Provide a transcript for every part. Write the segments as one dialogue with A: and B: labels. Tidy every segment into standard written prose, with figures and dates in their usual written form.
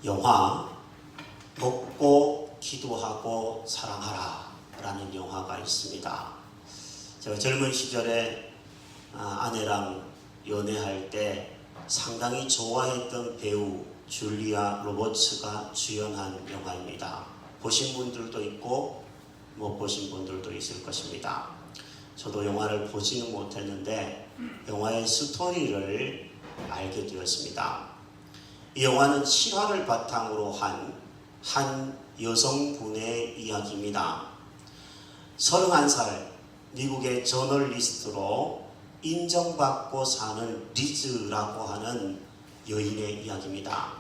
A: 영화 먹고 기도하고 사랑하라 라는 영화가 있습니다. 제가 젊은 시절에 아내랑 연애할 때 상당히 좋아했던 배우 줄리아 로버츠가 주연한 영화입니다. 보신 분들도 있고 못 보신 분들도 있을 것입니다. 저도 영화를 보지는 못했는데 영화의 스토리를 알게 되었습니다. 이 영화는 실화를 바탕으로 한 여성분의 이야기입니다. 31살 미국의 저널리스트로 인정받고 사는 리즈라고 하는 여인의 이야기입니다.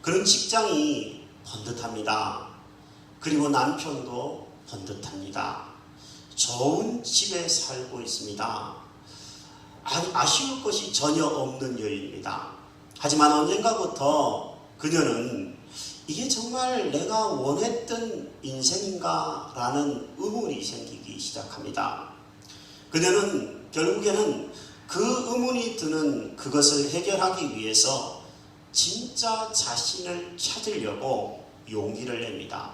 A: 그런 직장이 번듯합니다. 그리고 남편도 번듯합니다. 좋은 집에 살고 있습니다. 아쉬울 것이 전혀 없는 여인입니다. 하지만 언젠가부터 그녀는 이게 정말 내가 원했던 인생인가? 라는 의문이 생기기 시작합니다. 그녀는 결국에는 그 의문이 드는 그것을 해결하기 위해서 진짜 자신을 찾으려고 용기를 냅니다.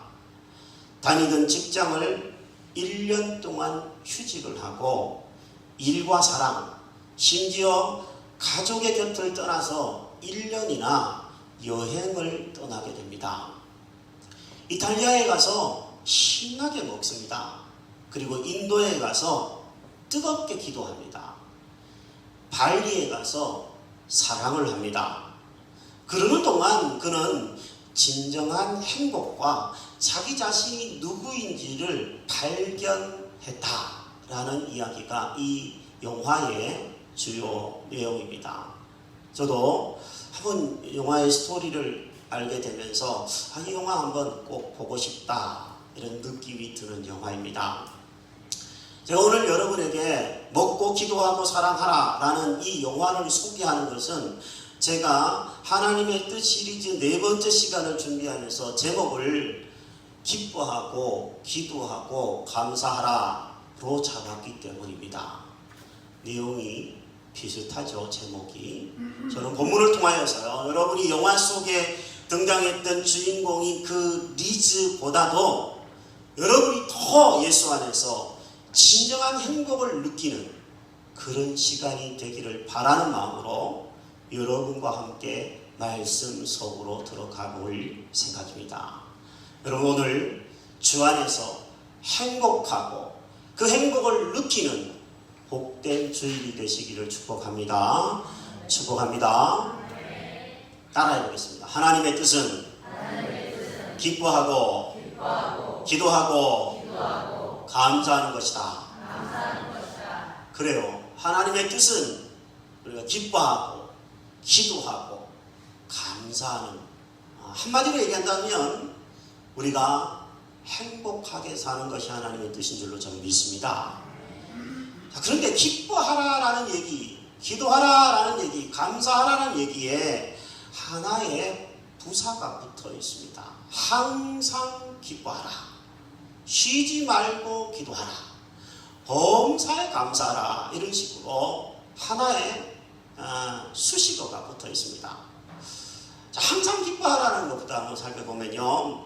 A: 다니던 직장을 1년 동안 휴직을 하고 일과 사랑, 심지어 가족의 곁을 떠나서 1년이나 여행을 떠나게 됩니다. 이탈리아에 가서 신나게 먹습니다. 그리고 인도에 가서 뜨겁게 기도합니다. 발리에 가서 사랑을 합니다. 그러는 동안 그는 진정한 행복과 자기 자신이 누구인지를 발견했다라는 이야기가 이 영화의 주요 내용입니다. 저도 한번 영화의 스토리를 알게 되면서 이 영화 한번 꼭 보고 싶다 이런 느낌이 드는 영화입니다. 제가 오늘 여러분에게 먹고 기도하고 사랑하라 라는 이 영화를 소개하는 것은 제가 하나님의 뜻 시리즈 4번째 시간을 준비하면서 제목을 기뻐하고 기도하고 감사하라로 잡았기 때문입니다. 내용이 비슷하죠. 제목이. 저는 본문을 통하여서요, 여러분이 영화 속에 등장했던 주인공이 그 리즈보다도 여러분이 더 예수 안에서 진정한 행복을 느끼는 그런 시간이 되기를 바라는 마음으로 여러분과 함께 말씀 속으로 들어가 볼 생각입니다. 여러분, 오늘 주 안에서 행복하고 그 행복을 느끼는 복된 주일이 되시기를 축복합니다. 축복합니다. 따라해 보겠습니다. 하나님의 뜻은 기뻐하고 기도하고 감사하는 것이다. 그래요. 하나님의 뜻은 우리가 기뻐하고 기도하고 감사하는, 한마디로 얘기한다면 우리가 행복하게 사는 것이 하나님의 뜻인 줄로 저는 믿습니다. 그런데 기뻐하라라는 얘기, 기도하라라는 얘기, 감사하라는 얘기에 하나의 부사가 붙어 있습니다. 항상 기뻐하라, 쉬지 말고 기도하라, 범사에 감사하라, 이런 식으로 하나의 수식어가 붙어 있습니다. 자, 항상 기뻐하라는 것부터 한번 살펴보면요,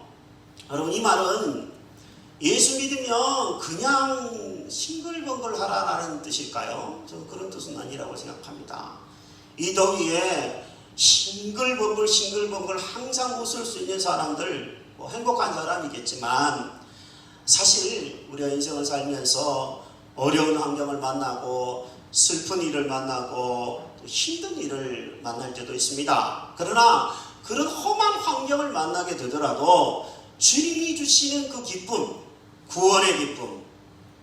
A: 여러분, 이 말은 예수 믿으면 그냥 싱글벙글 하라라는 뜻일까요? 저는 그런 뜻은 아니라고 생각합니다. 이 더위에 싱글벙글 항상 웃을 수 있는 사람들, 행복한 사람이겠지만 사실 우리가 인생을 살면서 어려운 환경을 만나고 슬픈 일을 만나고 힘든 일을 만날 때도 있습니다. 그러나 그런 험한 환경을 만나게 되더라도 주님이 주시는 그 기쁨, 구원의 기쁨,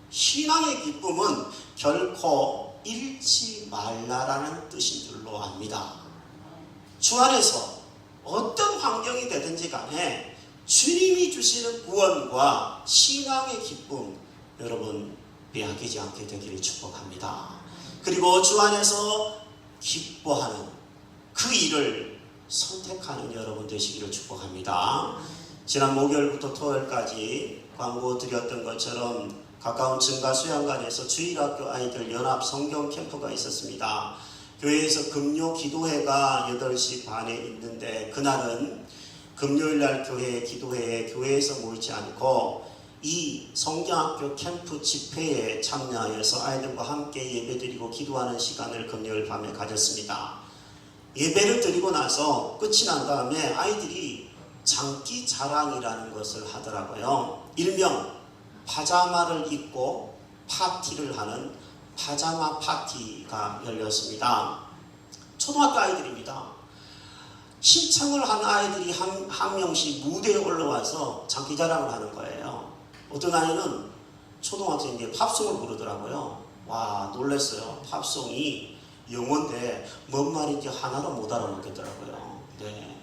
A: 신앙의 기쁨은 결코 잃지 말라라는 뜻인 줄로 압니다. 주 안에서 어떤 환경이 되든지 간에 주님이 주시는 구원과 신앙의 기쁨, 여러분 빼앗기지 않게 되기를 축복합니다. 그리고 주 안에서 기뻐하는 그 일을 선택하는 여러분 되시기를 축복합니다. 지난 목요일부터 토요일까지 광고 드렸던 것처럼 가까운 증가 수양관에서 주일학교 아이들 연합 성경 캠프가 있었습니다. 교회에서 금요 기도회가 8시 반에 있는데 그날은 금요일날 교회 기도회에 교회에서 모이지 않고 이 성경학교 캠프 집회에 참여하여서 아이들과 함께 예배드리고 기도하는 시간을 금요일 밤에 가졌습니다. 예배를 드리고 나서 끝이 난 다음에 아이들이 장기 자랑이라는 것을 하더라고요. 일명 파자마를 입고 파티를 하는 파자마 파티가 열렸습니다. 초등학교 아이들입니다. 신청을 한 아이들이 한 명씩 무대에 올라와서 장기 자랑을 하는 거예요. 어떤 아이는 초등학생인데 팝송을 부르더라고요. 와, 놀랐어요. 팝송이 영어인데 뭔 말인지 하나로 못 알아먹겠더라고요. 네,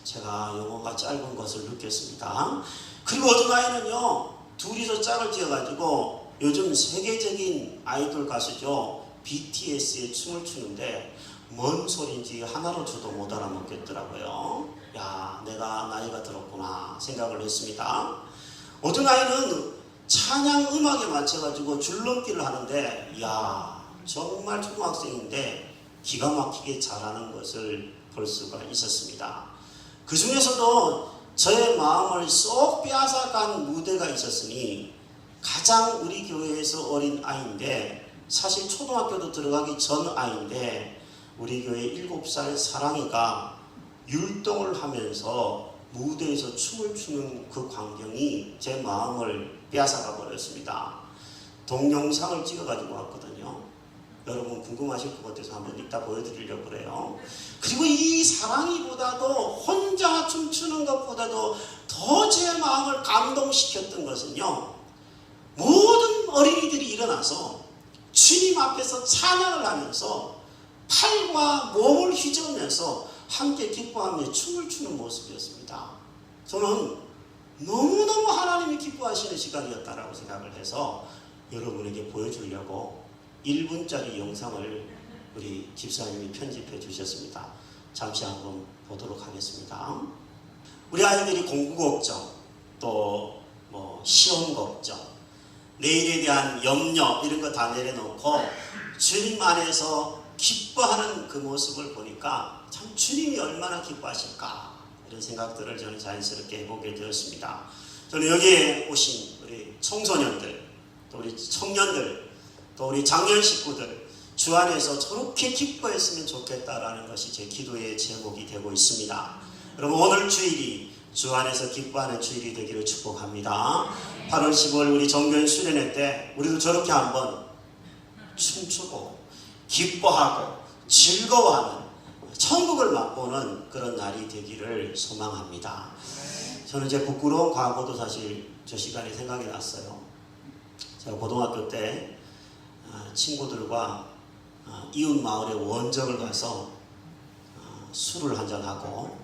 A: 제가 영어가 짧은 것을 느꼈습니다. 그리고 어떤 아이는요, 둘이서 짝을 지어가지고 요즘 세계적인 아이돌 가수죠, BTS의 춤을 추는데 뭔 소린지 하나로 저도 못 알아먹겠더라고요. 야, 내가 나이가 들었구나 생각을 했습니다. 어떤 아이는 찬양 음악에 맞춰가지고 줄넘기를 하는데, 야, 정말 초등학생인데 기가 막히게 잘하는 것을 볼 수가 있었습니다. 그 중에서도 저의 마음을 쏙 빼앗아간 무대가 있었으니, 가장 우리 교회에서 어린 아이인데, 사실 초등학교도 들어가기 전 아이인데, 우리 교회 7살 사랑이가 율동을 하면서 무대에서 춤을 추는 그 광경이 제 마음을 빼앗아가 버렸습니다. 동영상을 찍어가지고 왔거든요. 여러분 궁금하실 것 같아서 한번 이따 보여드리려고 그래요. 그리고 이 사랑이보다도 혼자 춤추는 것보다도 더 제 마음을 감동시켰던 것은요, 모든 어린이들이 일어나서 주님 앞에서 찬양을 하면서 팔과 몸을 휘저으면서 함께 기뻐하며 춤을 추는 모습이었습니다. 저는 너무너무 하나님이 기뻐하시는 시간이었다라고 생각을 해서 여러분에게 보여주려고 1분짜리 영상을 우리 집사님이 편집해 주셨습니다. 잠시 한번 보도록 하겠습니다. 우리 아이들이 공부 걱정, 또 시험 걱정, 내일에 대한 염려 이런 거 다 내려놓고 주님 안에서 기뻐하는 그 모습을 보니까 참 주님이 얼마나 기뻐하실까, 이런 생각들을 저는 자연스럽게 해보게 되었습니다. 저는 여기에 오신 우리 청소년들, 또 우리 청년들, 또 우리 장년 식구들 주 안에서 저렇게 기뻐했으면 좋겠다라는 것이 제 기도의 제목이 되고 있습니다. 여러분, 오늘 주일이 주 안에서 기뻐하는 주일이 되기를 축복합니다. 8월 10월 우리 정교인 수련회 때 우리도 저렇게 한번 춤추고 기뻐하고 즐거워하는 천국을 맛보는 그런 날이 되기를 소망합니다. 저는 제 부끄러운 과거도 사실 저 시간에 생각이 났어요. 제가 고등학교 때 친구들과 이웃 마을의 원정을 가서 술을 한잔하고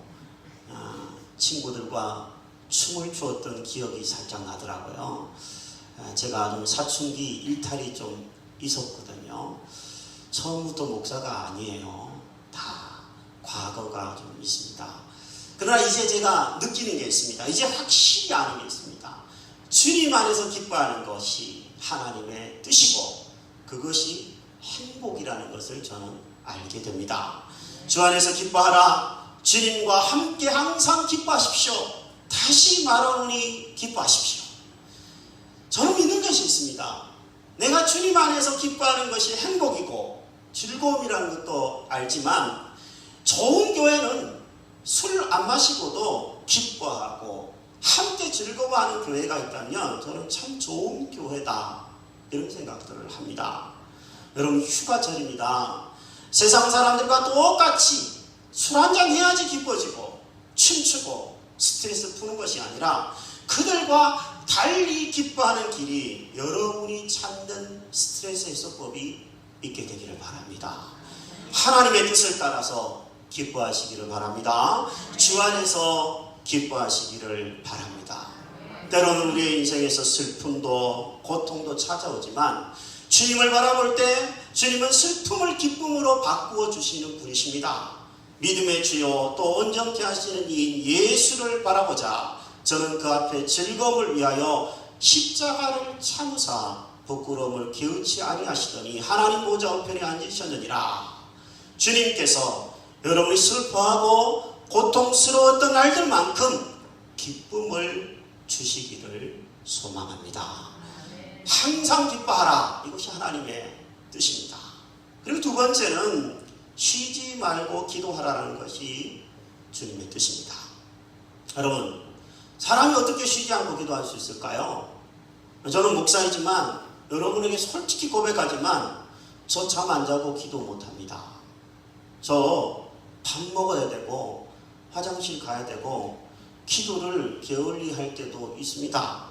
A: 친구들과 춤을 추었던 기억이 살짝 나더라고요. 제가 좀 사춘기 일탈이 좀 있었거든요. 처음부터 목사가 아니에요. 다 과거가 좀 있습니다. 그러나 이제 제가 느끼는 게 있습니다. 이제 확실히 아는 게 있습니다. 주님 안에서 기뻐하는 것이 하나님의 뜻이고 그것이 행복이라는 것을 저는 알게 됩니다. 주 안에서 기뻐하라. 주님과 함께 항상 기뻐하십시오. 다시 말하노니 기뻐하십시오. 저는 믿는 것이 있습니다. 내가 주님 안에서 기뻐하는 것이 행복이고 즐거움이라는 것도 알지만, 좋은 교회는 술 안 마시고도 기뻐하고 함께 즐거워하는 교회가 있다면 저는 참 좋은 교회다, 이런 생각들을 합니다. 여러분, 휴가철입니다. 세상 사람들과 똑같이 술 한잔 해야지 기뻐지고 춤추고 스트레스 푸는 것이 아니라 그들과 달리 기뻐하는 길이 여러분이 찾는 스트레스 해소법이 있게 되기를 바랍니다. 하나님의 뜻을 따라서 기뻐하시기를 바랍니다. 주 안에서 기뻐하시기를 바랍니다. 때로는 우리의 인생에서 슬픔도 고통도 찾아오지만 주님을 바라볼 때 주님은 슬픔을 기쁨으로 바꾸어 주시는 분이십니다. 믿음의 주요 또 온전케 하시는 이인 예수를 바라보자 저는 그 앞에 즐거움을 위하여 십자가를 참으사 부끄러움을 개의치 아니하시더니 하나님 보좌 우편에 앉으셨느니라. 주님께서 여러분이 슬퍼하고 고통스러웠던 날들만큼 기쁨을 주시기를 소망합니다. 항상 기뻐하라. 이것이 하나님의 뜻입니다. 그리고 두 번째는 쉬지 말고 기도하라는 것이 주님의 뜻입니다. 여러분, 사람이 어떻게 쉬지 않고 기도할 수 있을까요? 저는 목사이지만 여러분에게 솔직히 고백하지만 저 잠 안 자고 기도 못합니다. 저 밥 먹어야 되고 화장실 가야 되고 기도를 게을리 할 때도 있습니다.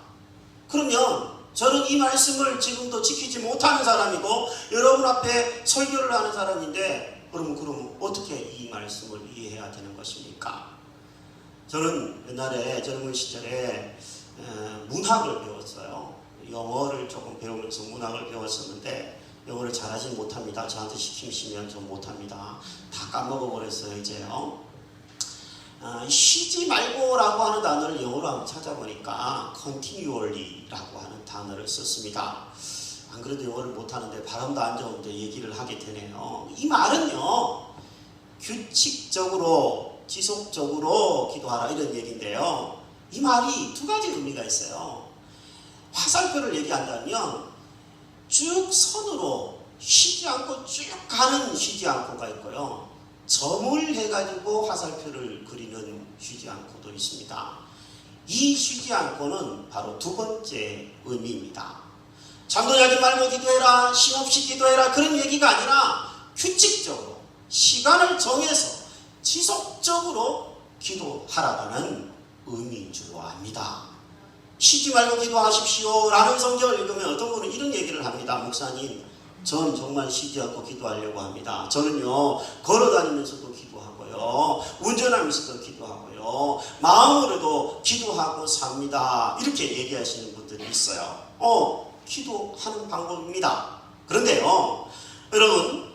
A: 그러면 저는 이 말씀을 지금도 지키지 못하는 사람이고 여러분 앞에 설교를 하는 사람인데 그럼 어떻게 이 말씀을 이해해야 되는 것입니까? 저는 옛날에 젊은 시절에 문학을 배웠어요. 영어를 조금 배우면서 문학을 배웠었는데 영어를 잘하지 못합니다. 저한테 시키시면 좀 못합니다. 다 까먹어버렸어요 이제요. 쉬지 말고라고 하는 단어를 영어로 한번 찾아보니까 continually라고 하는 단어를 썼습니다. 안 그래도 영어를 못하는데 바람도 안 좋은데 얘기를 하게 되네요. 이 말은요, 규칙적으로 지속적으로 기도하라 이런 얘기인데요. 이 말이 두 가지 의미가 있어요. 화살표를 얘기한다면 쭉 선으로 쉬지 않고 쭉 가는 쉬지 않고가 있고요. 점을 해가지고 화살표를 그리는 쉬지 않고도 있습니다. 이 쉬지 않고는 바로 두 번째 의미입니다. 잠도 자지 말고 기도해라, 쉼없이 기도해라 그런 얘기가 아니라 규칙적으로 시간을 정해서 지속적으로 기도하라는 의미인 줄로 압니다. 쉬지 말고 기도하십시오 라는 성경을 읽으면 어떤 분은 이런 얘기를 합니다. 목사님, 전 정말 쉬지 않고 기도하려고 합니다. 저는요, 걸어다니면서도 기도하고요, 운전하면서도 기도하고요, 마음으로도 기도하고 삽니다. 이렇게 얘기하시는 분들이 있어요. 기도하는 방법입니다. 그런데요, 여러분,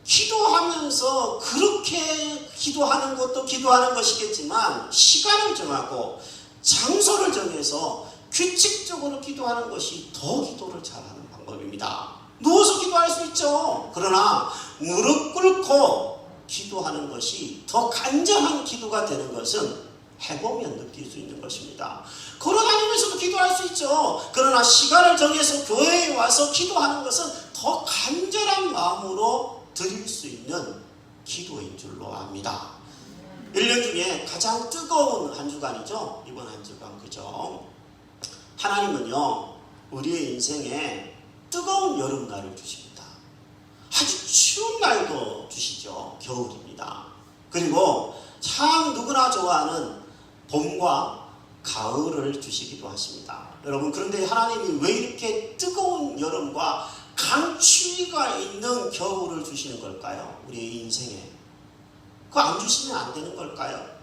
A: 기도하면서 그렇게 기도하는 것도 기도하는 것이겠지만 시간을 정하고 장소를 정해서 규칙적으로 기도하는 것이 더 기도를 잘하는 방법입니다. 누워서 기도할 수 있죠. 그러나 무릎 꿇고 기도하는 것이 더 간절한 기도가 되는 것은 해보면 느낄 수 있는 것입니다. 걸어다니면서도 기도할 수 있죠. 그러나 시간을 정해서 교회에 와서 기도하는 것은 더 간절한 마음으로 드릴 수 있는 기도인 줄로 압니다. 1년 중에 가장 뜨거운 한 주간이죠. 이번 한 주간, 그죠? 하나님은요, 우리의 인생에 뜨거운 여름날을 주십니다. 아주 추운 날도 주시죠. 겨울입니다. 그리고 참 누구나 좋아하는 봄과 가을을 주시기도 하십니다. 여러분, 그런데 하나님이 왜 이렇게 뜨거운 여름과 강추위가 있는 겨울을 주시는 걸까요? 우리의 인생에. 그거 안 주시면 안 되는 걸까요?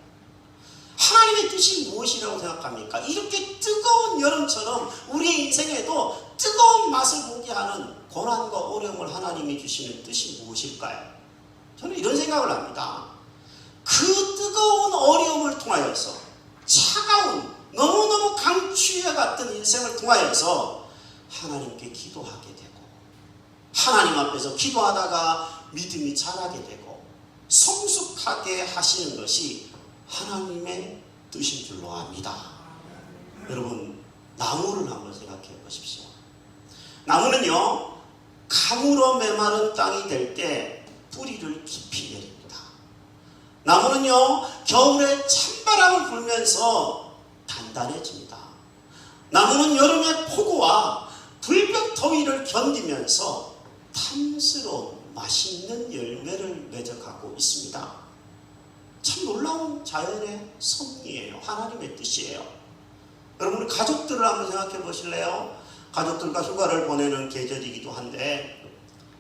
A: 하나님의 뜻이 무엇이라고 생각합니까? 이렇게 뜨거운 여름처럼 우리의 인생에도 뜨거운 맛을 보게 하는 고난과 어려움을 하나님이 주시는 뜻이 무엇일까요? 저는 이런 생각을 합니다. 그 뜨거운 어려움을 통하여서 차가운 너무너무 강추위와 같은 인생을 통하여서 하나님께 기도하게 되고 하나님 앞에서 기도하다가 믿음이 자라게 되고 성숙하게 하시는 것이 하나님의 뜻인 줄로 압니다. 여러분, 나무를 한번 생각해 보십시오. 나무는요, 가물어 메마른 땅이 될 때 뿌리를 깊이 내립니다. 나무는요, 겨울에 찬바람을 불면서 단단해집니다. 나무는 여름의 폭우와 불볕 더위를 견디면서 탐스러운 맛있는 열매를 맺어가고 있습니다. 참 놀라운 자연의 섭리예요. 하나님의 뜻이에요. 여러분, 가족들을 한번 생각해 보실래요? 가족들과 휴가를 보내는 계절이기도 한데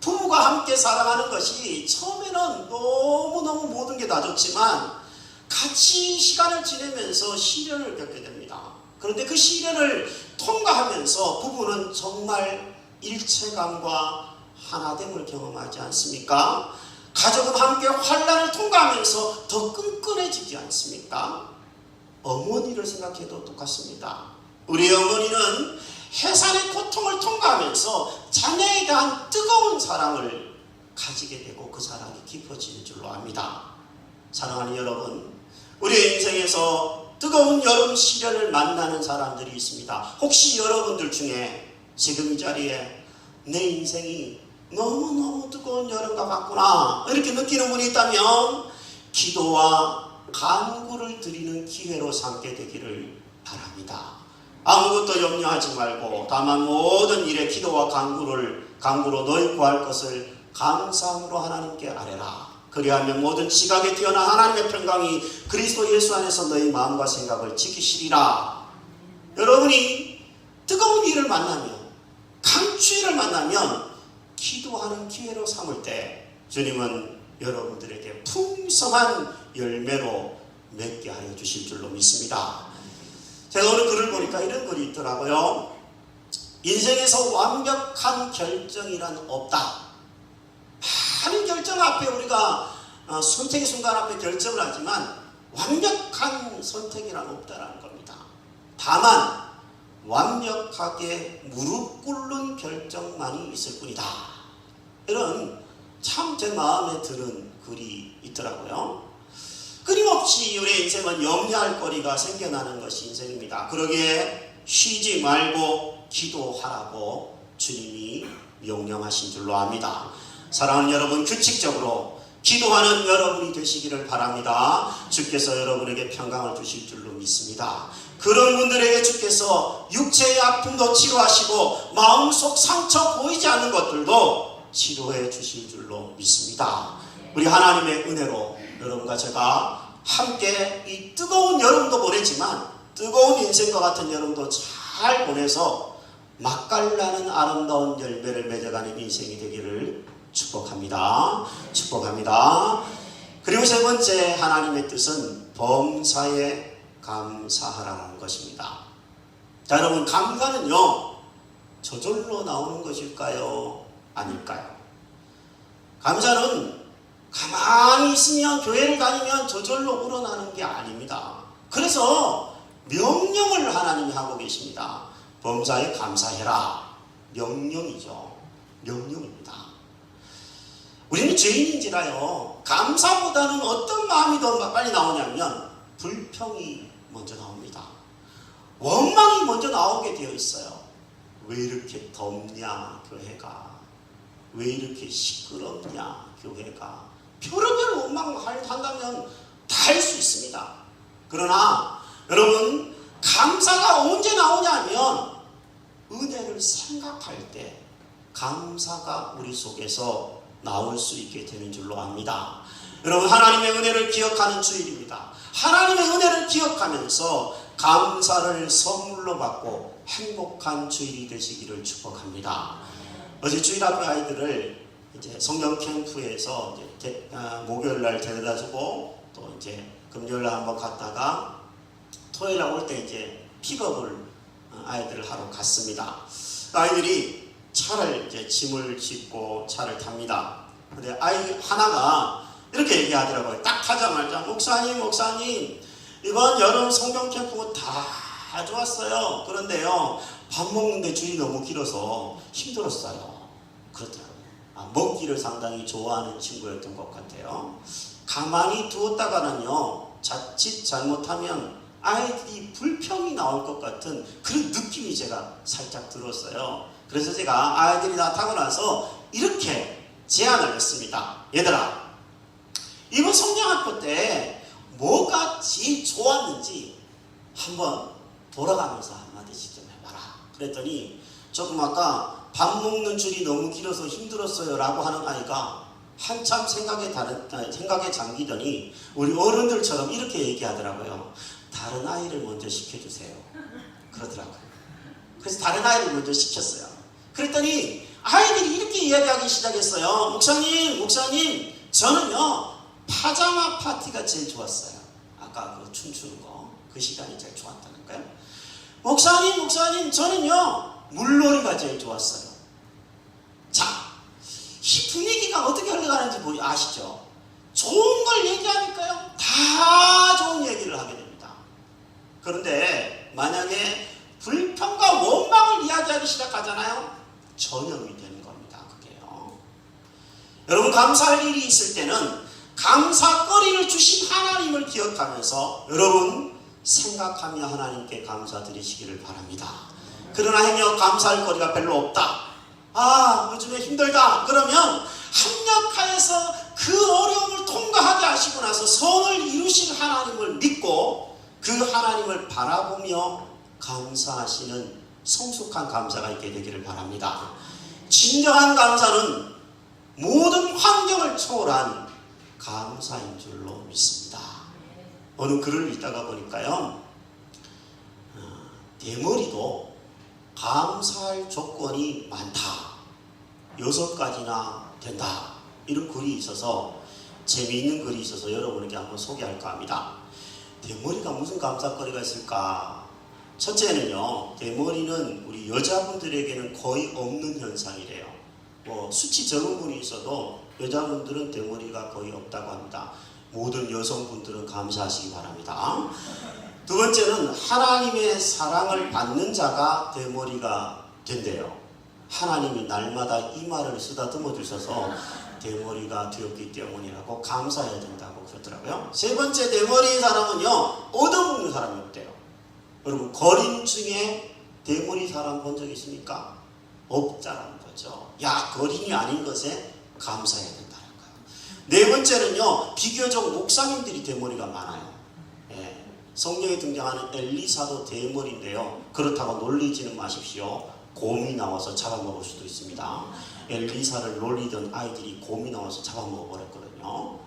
A: 부부가 함께 살아가는 것이 처음에는 너무너무 모든 게 다 좋지만 같이 시간을 지내면서 시련을 겪게 됩니다. 그런데 그 시련을 통과하면서 부부는 정말 일체감과 하나됨을 경험하지 않습니까? 가족은 함께 환난을 통과하면서 더 끈끈해지지 않습니까? 어머니를 생각해도 똑같습니다. 우리 어머니는 해산의 고통을 통과하면서 자녀에 대한 뜨거운 사랑을 가지게 되고 그 사랑이 깊어지는 줄로 압니다. 사랑하는 여러분, 우리의 인생에서 뜨거운 여름 시련을 만나는 사람들이 있습니다. 혹시 여러분들 중에 지금 이 자리에 내 인생이 너무너무 뜨거운 여름과 같구나 이렇게 느끼는 분이 있다면 기도와 간구를 드리는 기회로 삼게 되기를 바랍니다. 아무것도 염려하지 말고 다만 모든 일에 기도와 간구로 너희 구할 것을 감사함으로 하나님께 아뢰라. 그리하면 모든 지각에 뛰어난 하나님의 평강이 그리스도 예수 안에서 너희 마음과 생각을 지키시리라. 여러분이 뜨거운 일을 만나면, 강추위를 만나면 기도하는 기회로 삼을 때 주님은 여러분들에게 풍성한 열매로 맺게 하여 주실 줄로 믿습니다. 제가 오늘 글을 보니까 이런 글이 있더라고요. 인생에서 완벽한 결정이란 없다. 많은 결정 앞에 우리가 선택의 순간 앞에 결정을 하지만 완벽한 선택이란 없다라는 겁니다. 다만 완벽하게 무릎 꿇는 결정만이 있을 뿐이다. 이런 참 제 마음에 드는 글이 있더라고요. 끊임없이 우리의 인생은 염려할 거리가 생겨나는 것이 인생입니다. 그러기에 쉬지 말고 기도하라고 주님이 명령하신 줄로 압니다. 사랑하는 여러분, 규칙적으로 기도하는 여러분이 되시기를 바랍니다. 주께서 여러분에게 평강을 주실 줄로 믿습니다. 그런 분들에게 주께서 육체의 아픔도 치료하시고 마음속 상처 보이지 않는 것들도 치료해 주실 줄로 믿습니다. 우리 하나님의 은혜로 여러분과 제가 함께 이 뜨거운 여름도 보내지만 뜨거운 인생과 같은 여름도 잘 보내서 맛깔나는 아름다운 열매를 맺어가는 인생이 되기를 축복합니다. 축복합니다. 그리고 세 번째 하나님의 뜻은 범사에 감사하라는 것입니다. 자, 여러분, 감사는요 저절로 나오는 것일까요? 아닐까요? 감사는 가만히 있으면, 교회를 다니면 저절로 우러나는 게 아닙니다. 그래서 명령을 하나님이 하고 계십니다. 범사에 감사해라. 명령이죠. 명령입니다. 우리는 죄인인지라요, 감사보다는 어떤 마음이 더 빨리 나오냐면 불평이 먼저 나옵니다. 원망이 먼저 나오게 되어 있어요. 왜 이렇게 덥냐 교회가, 왜 이렇게 시끄럽냐 교회가, 별의별 원망을 한다면 다 할 수 있습니다. 그러나 여러분, 감사가 언제 나오냐면 은혜를 생각할 때 감사가 우리 속에서 나올 수 있게 되는 줄로 압니다. 여러분, 하나님의 은혜를 기억하는 주일입니다. 하나님의 은혜를 기억하면서 감사를 선물로 받고 행복한 주일이 되시기를 축복합니다. 어제 주일 앞에 아이들을 이제 성경 캠프에서 이제 목요일 날 데려다 주고 또 이제 금요일 날 한번 갔다가 토요일 날 올 때 이제 픽업을 아이들을 하러 갔습니다. 아이들이 차를 이제 짐을 싣고 차를 탑니다. 근데 아이 하나가 이렇게 얘기하더라고요. 딱 타자마자 목사님 이번 여름 성경 캠프는 다 좋았어요. 그런데요 밥 먹는데 줄이 너무 길어서 힘들었어요. 그렇더라고요. 먹기를 상당히 좋아하는 친구였던 것 같아요. 가만히 두었다가는요 자칫 잘못하면 아이들이 불평이 나올 것 같은 그런 느낌이 제가 살짝 들었어요. 그래서 제가 아이들이 다 타고 나서 이렇게 제안을 했습니다. 얘들아, 이번 성경학교 때 뭐가 제일 좋았는지 한번 돌아가면서 한마디씩 좀 해봐라. 그랬더니 조금 아까 밥 먹는 줄이 너무 길어서 힘들었어요 라고 하는 아이가 한참 생각에 잠기더니 우리 어른들처럼 이렇게 얘기하더라고요. 다른 아이를 먼저 시켜주세요. 그러더라고요. 그래서 다른 아이를 먼저 시켰어요. 그랬더니 아이들이 이렇게 이야기하기 시작했어요. 목사님 저는요 파자마 파티가 제일 좋았어요. 아까 그 춤추는 거, 그 시간이 제일 좋았다니까요. 목사님 저는요 물놀이가 제일 좋았어요. 자, 이 분위기가 어떻게 흘러가는지 아시죠? 좋은 걸 얘기하니까요 다 좋은 얘기를 하게 됩니다. 그런데 만약에 불평과 원망을 이야기하기 시작하잖아요, 전염이 되는 겁니다. 그게요. 여러분, 감사할 일이 있을 때는 감사거리를 주신 하나님을 기억하면서 여러분 생각하며 하나님께 감사드리시기를 바랍니다. 그러나 행여 감사할 거리가 별로 없다. 요즘에 힘들다. 그러면 합력하여서 그 어려움을 통과하게 하시고 나서 선을 이루신 하나님을 믿고 그 하나님을 바라보며 감사하시는 성숙한 감사가 있게 되기를 바랍니다. 진정한 감사는 모든 환경을 초월한 감사인 줄로 믿습니다. 어느 글을 읽다가 보니까요, 대머리도 감사할 조건이 많다. 6가지나 된다. 이런 글이 있어서 재미있는 글이 있어서 여러분에게 한번 소개할까 합니다. 대머리가 무슨 감사거리가 있을까? 첫째는요, 대머리는 우리 여자분들에게는 거의 없는 현상이래요. 수치 적은 분이 있어도 여자분들은 대머리가 거의 없다고 합니다. 모든 여성분들은 감사하시기 바랍니다. 두 번째는 하나님의 사랑을 받는 자가 대머리가 된대요. 하나님이 날마다 이 말을 쓰다듬어 주셔서 대머리가 되었기 때문이라고 감사해야 된다고 그러더라고요. 세 번째, 대머리인 사람은요, 얻어먹는 사람이 없대요. 여러분, 거린 중에 대머리 사람 본 적 있습니까? 없다라는 거죠. 거린이 아닌 것에 감사해야 된다는 거예요. 네 번째는요, 비교적 목사님들이 대머리가 많아요. 성경에 등장하는 엘리사도 대머리인데요. 그렇다고 놀리지는 마십시오. 곰이 나와서 잡아먹을 수도 있습니다. 엘리사를 놀리던 아이들이 곰이 나와서 잡아먹어 버렸거든요.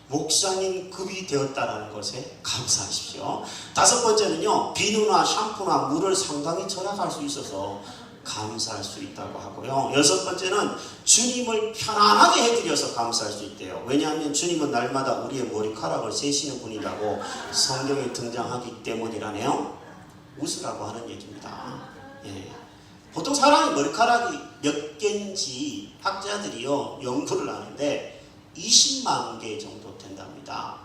A: 목사님 급이 되었다라는 것에 감사하십시오. 다섯 번째는요, 비누나 샴푸나 물을 상당히 절약할 수 있어서 감사할 수 있다고 하고요. 여섯 번째는 주님을 편안하게 해드려서 감사할 수 있대요. 왜냐하면 주님은 날마다 우리의 머리카락을 세시는 분이라고 성경에 등장하기 때문이라네요. 웃으라고 하는 얘기입니다. 보통 사람의 머리카락이 몇 개인지 학자들이요, 연구를 하는데 20만 개 정도 된답니다.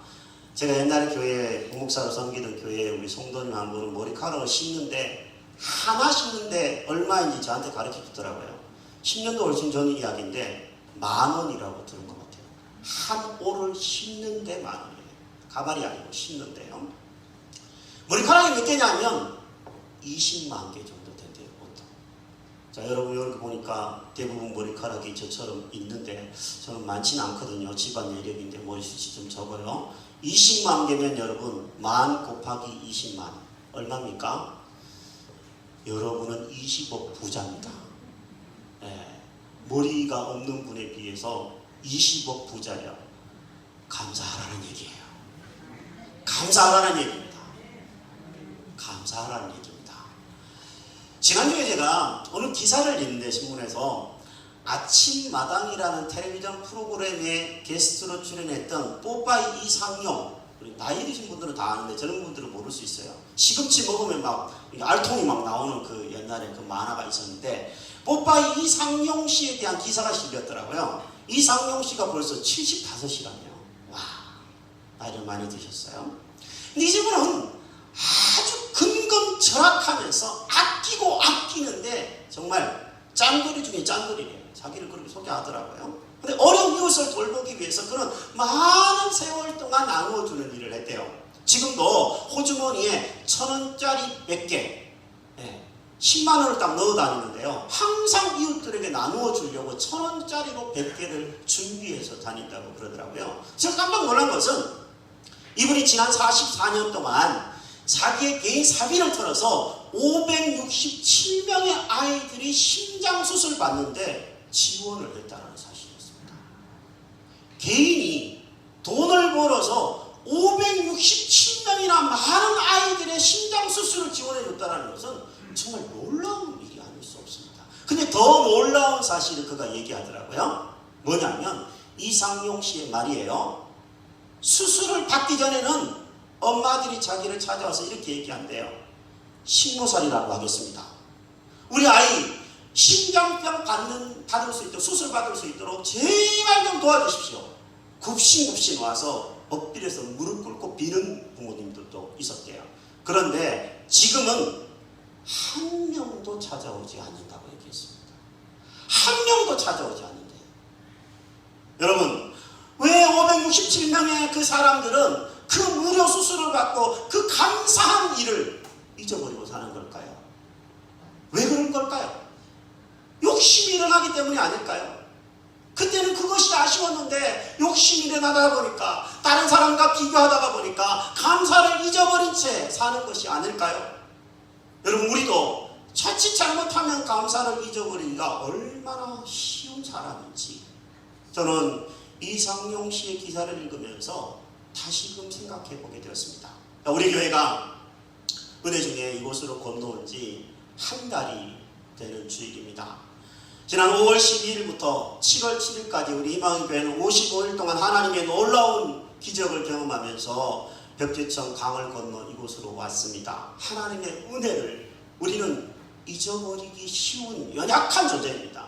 A: 제가 옛날에 교회에 목사로 섬기던 교회에 우리 성도님 한 분은 머리카락을 심는데 하나 심는데 얼마인지 저한테 가르쳐 주더라고요. 10년도 훨씬 전 이야기인데 10,000원이라고 들은 것 같아요. 한 올을 심는데 10,000원이에요. 가발이 아니고 심는데요. 머리카락이 몇 개냐면 20만 개 정도 된대요. 보통. 자, 여러분 여기 보니까 대부분 머리카락이 저처럼 있는데 저는 많지는 않거든요. 집안 내력인데 머리숱이 좀 적어요. 20만 개면 여러분 10,000 곱하기 20만 얼마입니까? 여러분은 20억 부자입니다. 머리가 없는 분에 비해서 20억 부자예요. 감사하라는 얘기예요. 감사하라는 얘기입니다. 감사하라는 얘기입니다. 지난주에 제가 어느 기사를 읽는데 신문에서 아침마당이라는 텔레비전 프로그램에 게스트로 출연했던 뽀빠이 이상용, 나이 드신 분들은 다 아는데 저런 분들은 모를 수 있어요. 시금치 먹으면 막 알통이 막 나오는 그 옛날에 그 만화가 있었는데 뽀빠이 이상용 씨에 대한 기사가 실렸더라고요. 이상용 씨가 벌써 75이라네요. 와, 나이를 많이 드셨어요. 근데 이 친구는 아주 근검절약하면서 아끼고 아끼는데 정말 짠돌이 중에 짠돌이래요. 자기를 그렇게 소개하더라고요. 근데 어려운 이웃을 돌보기 위해서 그는 많은 세월 동안 나누어주는 일을 했대요. 지금도 호주머니에 1,000원짜리 100개, 10만 원을 딱 넣어 다니는데요. 항상 이웃들에게 나누어 주려고 1,000원짜리로 100개를 준비해서 다닌다고 그러더라고요. 제가 깜짝 놀란 것은 이분이 지난 44년 동안 자기의 개인 사비를 털어서 567명의 아이들이 심장수술 받는데 지원을 했다는 사실이었습니다. 개인이 돈을 벌어서 567명이나 많은 아이들의 심장수술을 지원해 줬다는 것은 정말 놀라운 일이 아닐 수 없습니다. 근데 더 놀라운 사실을 그가 얘기하더라고요. 뭐냐면 이상용 씨의 말이에요. 수술을 받기 전에는 엄마들이 자기를 찾아와서 이렇게 얘기한대요. 식모살이라고 하겠습니다. 우리 아이 심장병 받을 수 있도록, 수술 받을 수 있도록 제발 좀 도와주십시오. 굽신굽신 와서 엎드려서 무릎 꿇고 비는 부모님들도 있었대요. 그런데 지금은 한 명도 찾아오지 않는다고 얘기했습니다. 한 명도 찾아오지 않는데요. 여러분, 왜 967명의 그 사람들은 그 무료 수술을 받고 그 감사한 일을 잊어버리고 사는 걸까요? 왜 그럴 걸까요? 욕심이 일어나기 때문이 아닐까요? 그때는 그것이 아쉬웠는데 욕심이 일어나다 보니까 다른 사람과 비교하다가 보니까 감사를 잊어버린 채 사는 것이 아닐까요? 여러분, 우리도 자칫 잘못하면 감사를 잊어버리기가 얼마나 쉬운 사람인지 저는 이상용 씨의 기사를 읽으면서 다시금 생각해 보게 되었습니다. 우리 교회가 은혜 중에 이곳으로 건너온 지 한 달이 되는 주일입니다. 지난 5월 12일부터 7월 7일까지 우리 희망의 교회는 55일 동안 하나님의 놀라운 기적을 경험하면서 벽지청 강을 건너 이곳으로 왔습니다. 하나님의 은혜를 우리는 잊어버리기 쉬운 연약한 존재입니다.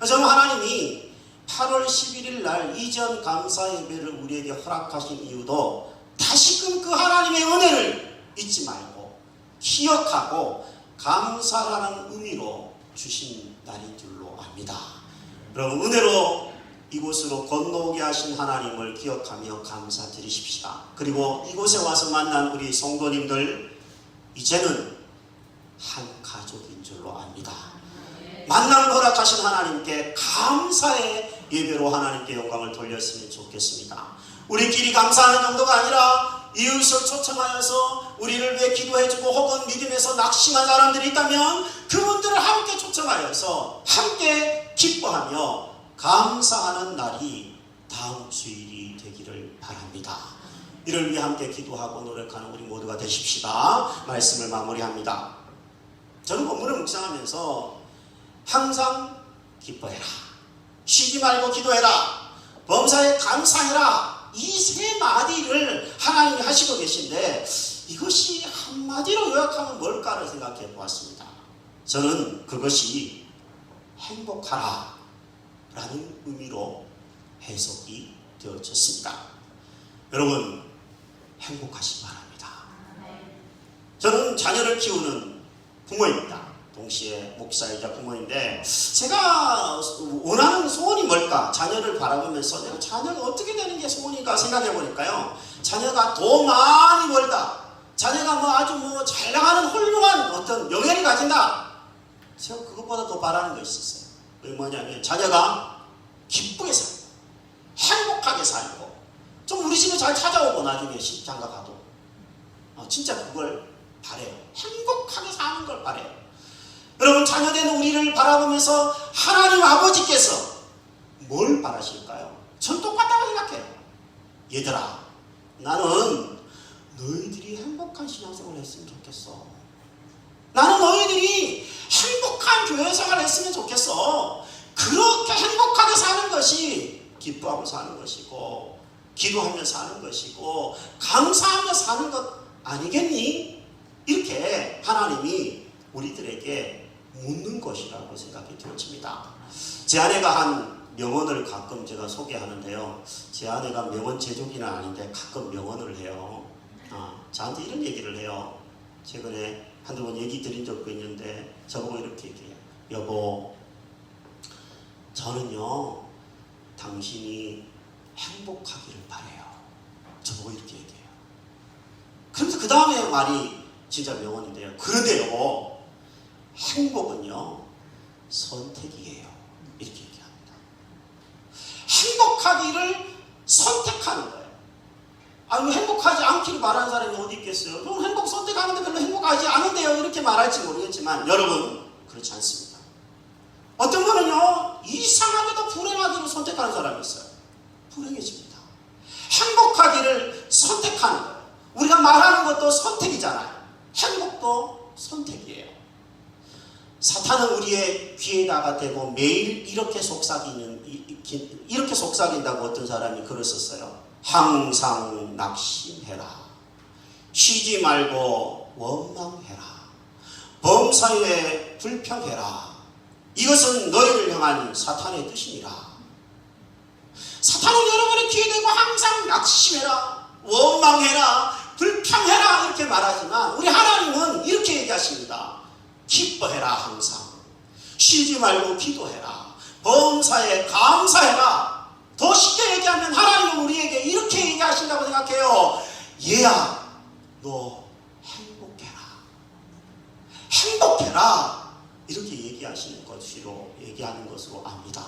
A: 저는 하나님이 8월 11일 날 이전 감사 예배를 우리에게 허락하신 이유도 다시금 그 하나님의 은혜를 잊지 말고 기억하고 감사라는 의미로 주신 날인 줄로 압니다. 여러분, 은혜로 이곳으로 건너오게 하신 하나님을 기억하며 감사드리십시다. 그리고 이곳에 와서 만난 우리 성도님들, 이제는 한 가족인 줄로 압니다. 만남을 허락하신 하나님께 감사의 예배로 하나님께 영광을 돌렸으면 좋겠습니다. 우리끼리 감사하는 정도가 아니라 이웃을 초청하여서 우리를 위해 기도해주고 혹은 믿음에서 낙심한 사람들이 있다면 그분들을 함께 초청하여서 함께 기뻐하며 감사하는 날이 다음 주일이 되기를 바랍니다. 이를 위해 함께 기도하고 노력하는 우리 모두가 되십시다. 말씀을 마무리합니다. 저는 본문을 묵상하면서 항상 기뻐해라, 쉬지 말고 기도해라, 범사에 감사해라, 이 세 마디를 하나님이 하시고 계신데 이것이 한마디로 요약하면 뭘까를 생각해 보았습니다. 저는 그것이 행복하라 라는 의미로 해석이 되어졌습니다. 여러분, 행복하시기 바랍니다. 저는 자녀를 키우는 부모입니다. 동시에 목사이자 부모인데 제가 원하는 소원이 뭘까? 자녀를 바라보면서 내가 자녀가 어떻게 되는 게 소원인가 생각해 보니까요, 자녀가 돈 많이 벌다, 자녀가 아주 잘 나가는 훌륭한 어떤 명예를 가진다. 제가 그것보다 더 바라는 거 있었어요. 그게 뭐냐면 자녀가 기쁘게 살고 행복하게 살고 좀 우리 집에 잘 찾아오고 나중에 장가 가도 진짜 그걸 바래요. 행복하게 사는 걸 바래요. 여러분, 자녀된 우리를 바라보면서 하나님 아버지께서 뭘 바라실까요? 전 똑같다고 생각해요. 얘들아, 나는 너희들이 행복한 신앙생활을 했으면 좋겠어. 나는 너희들이 행복한 교회 생활을 했으면 좋겠어. 그렇게 행복하게 사는 것이 기뻐하며 사는 것이고 기도하며 사는 것이고 감사하며 사는 것 아니겠니? 이렇게 하나님이 우리들에게 묻는 것이라고 생각이 되어집니다. 제 아내가 한 명언을 가끔 제가 소개하는데요, 제 아내가 명언 제조기는 아닌데 가끔 명언을 해요. 저한테 이런 얘기를 해요. 최근에 한두 번 얘기 드린 적도 있는데 저보고 이렇게 얘기해요. 여보, 저는요 당신이 행복하기를 바래요. 저보고 이렇게 얘기해요. 그러면서 그 다음에 말이 진짜 명언인데요. 그런데요, 행복은요 선택이에요. 이렇게 얘기합니다. 행복하기를 선택하는 거예요. 행복하지 않기를 바라는 사람이 어디 있겠어요? 그럼 행복 선택하는데 별로 행복하지 않은데요, 이렇게 말할지 모르겠지만 여러분, 그렇지 않습니다. 어떤 분은요 이상하게도 불행하기를 선택하는 사람이 있어요. 불행해집니다. 행복하기를 선택하는 거예요. 우리가 말하는 것도 선택이잖아요. 행복도 선택이에요. 사탄은 우리의 귀에다가 대고 매일 이렇게 속삭인다고 어떤 사람이 그랬었어요. 항상 낙심해라, 쉬지 말고 원망해라, 범사에 불평해라. 이것은 너희를 향한 사탄의 뜻이니라. 사탄은 여러분의 귀에 대고 항상 낙심해라, 원망해라, 불평해라 이렇게 말하지만 우리 하나님은 이렇게 얘기하십니다. 기뻐해라, 항상 쉬지 말고 기도해라, 범사에 감사해라. 더 쉽게 얘기하면 하나님은 우리에게 이렇게 얘기하신다고 생각해요. 얘야, 너 행복해라. 행복해라. 이렇게 얘기하시는 것으로 얘기하는 것으로 압니다.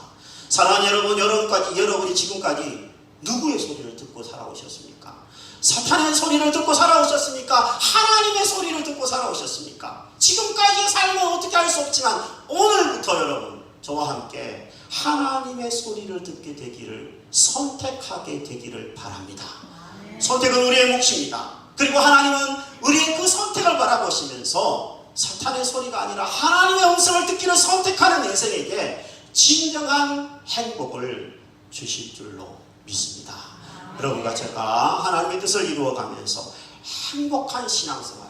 A: 사랑하는 여러분, 여러분이 지금까지 누구의 소리를 듣고 살아오셨습니까? 사탄의 소리를 듣고 살아오셨습니까? 하나님의 소리를 듣고 살아오셨습니까? 지금까지의 삶은 어떻게 할 수 없지만 오늘부터 여러분 저와 함께 하나님의 소리를 듣게 되기를 선택하게 되기를 바랍니다. 선택은 우리의 몫입니다. 그리고 하나님은 우리의 그 선택을 바라보시면서 사탄의 소리가 아니라 하나님의 음성을 듣기를 선택하는 인생에게 진정한 행복을 주실 줄로 믿습니다. 여러분과 제가 하나님의 뜻을 이루어가면서 행복한 신앙생활,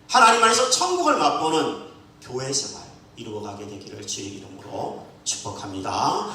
A: 하나님 안에서 천국을 맛보는 교회생활 이루어가게 되기를 주의 이름으로 축복합니다.